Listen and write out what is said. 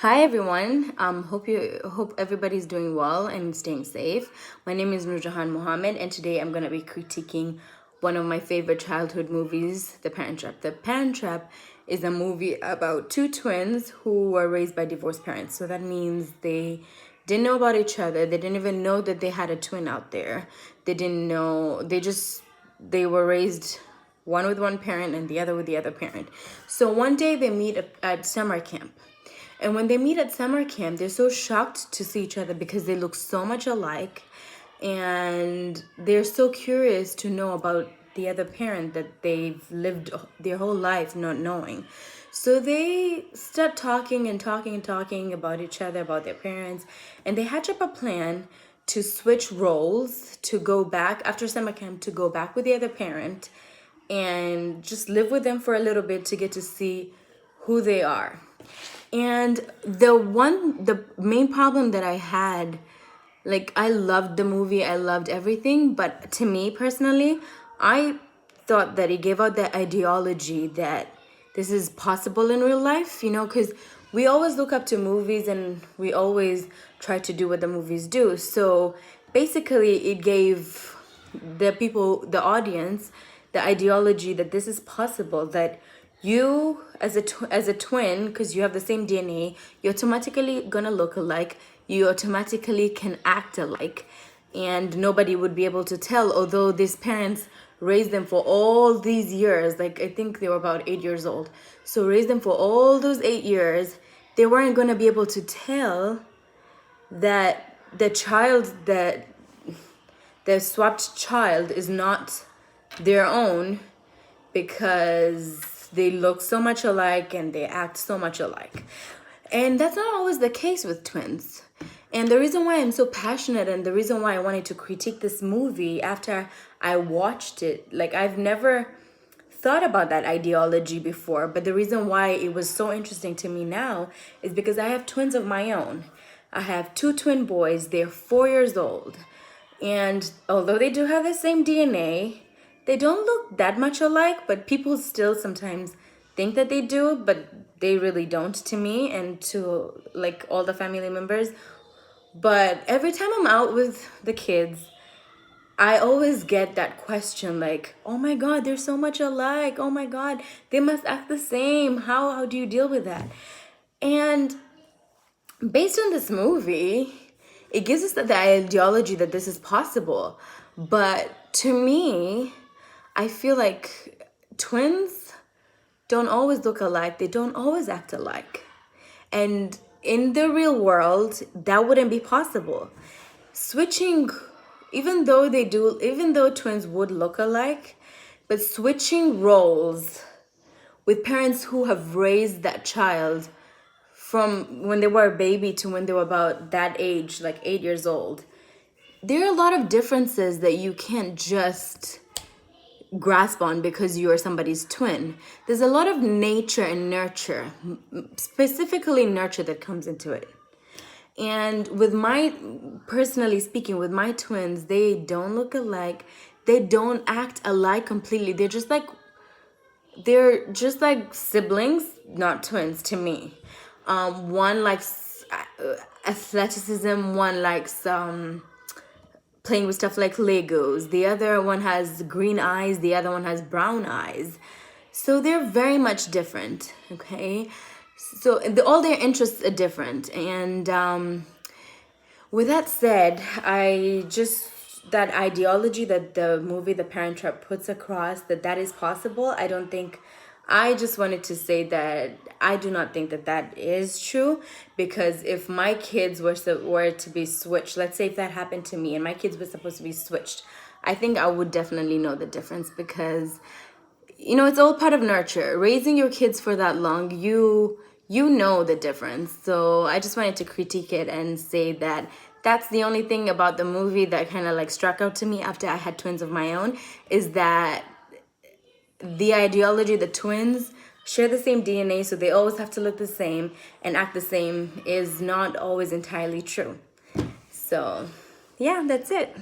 Hi everyone. Hope everybody's doing well and staying safe. My name is Nurjahan Mohammed, and today I'm gonna be critiquing one of my favorite childhood movies, The Parent Trap. The Parent Trap is a movie about two twins who were raised by divorced parents. So that means they didn't know about each other. They didn't even know that they had a twin out there. They didn't know. They were raised one with one parent and the other with the other parent. So one day they meet at summer camp. And when they meet at summer camp, they're so shocked to see each other because they look so much alike. And they're so curious to know about the other parent that they've lived their whole life not knowing. So they start talking and talking and talking about each other, about their parents. And they hatch up a plan to switch roles, to go back after summer camp, to go back with the other parent and just live with them for a little bit to get to see who they are. And the main problem that I had, like, I loved the movie, I loved everything, but to me personally, I thought that it gave out that ideology that this is possible in real life, because we always look up to movies and we always try to do what the movies do. So basically, it gave the audience, the ideology that this is possible, that you as a twin, because you have the same DNA, you're automatically gonna look alike, you automatically can act alike, and nobody would be able to tell, although these parents raised them for all these years. Like, I think they were about 8 years old, so raised them for all those 8 years. They weren't gonna be able to tell that the swapped child is not their own, because they look so much alike and they act so much alike. And that's not always the case with twins. And the reason why I'm so passionate and the reason why I wanted to critique this movie after I watched it, like, I've never thought about that ideology before, but the reason why it was so interesting to me now is because I have twins of my own. I have two twin boys. They're 4 years old. And although they do have the same DNA, they don't look that much alike, but people still sometimes think that they do, but they really don't, to me and to, like, all the family members. But every time I'm out with the kids, I always get that question, like, oh my God, they're so much alike. Oh my God, they must act the same. How do you deal with that? And based on this movie, it gives us the ideology that this is possible. But to me, I feel like twins don't always look alike. They don't always act alike. And in the real world, that wouldn't be possible. Switching, even though twins would look alike, but switching roles with parents who have raised that child from when they were a baby to when they were about that age, like 8 years old, there are a lot of differences that you can't just grasp on because you are somebody's twin. There's a lot of nature and nurture, specifically nurture, that comes into it. And personally speaking, with my twins, they don't look alike. They don't act alike completely. They're just like siblings, not twins to me. One likes athleticism, one likes playing with stuff like Legos. The other one has green eyes, the other one has brown eyes. So they're very much different, okay? So all their interests are different. And with that said, that ideology that the movie The Parent Trap puts across, that is possible, I just wanted to say that I do not think that is true, because if my kids were to be switched, let's say if that happened to me and my kids were supposed to be switched, I think I would definitely know the difference, because it's all part of nurture. Raising your kids for that long, you know the difference. So I just wanted to critique it and say that that's the only thing about the movie that kind of like struck out to me after I had twins of my own, is that the ideology, the twins share the same DNA, so they always have to look the same and act the same, is not always entirely true. So yeah, that's it.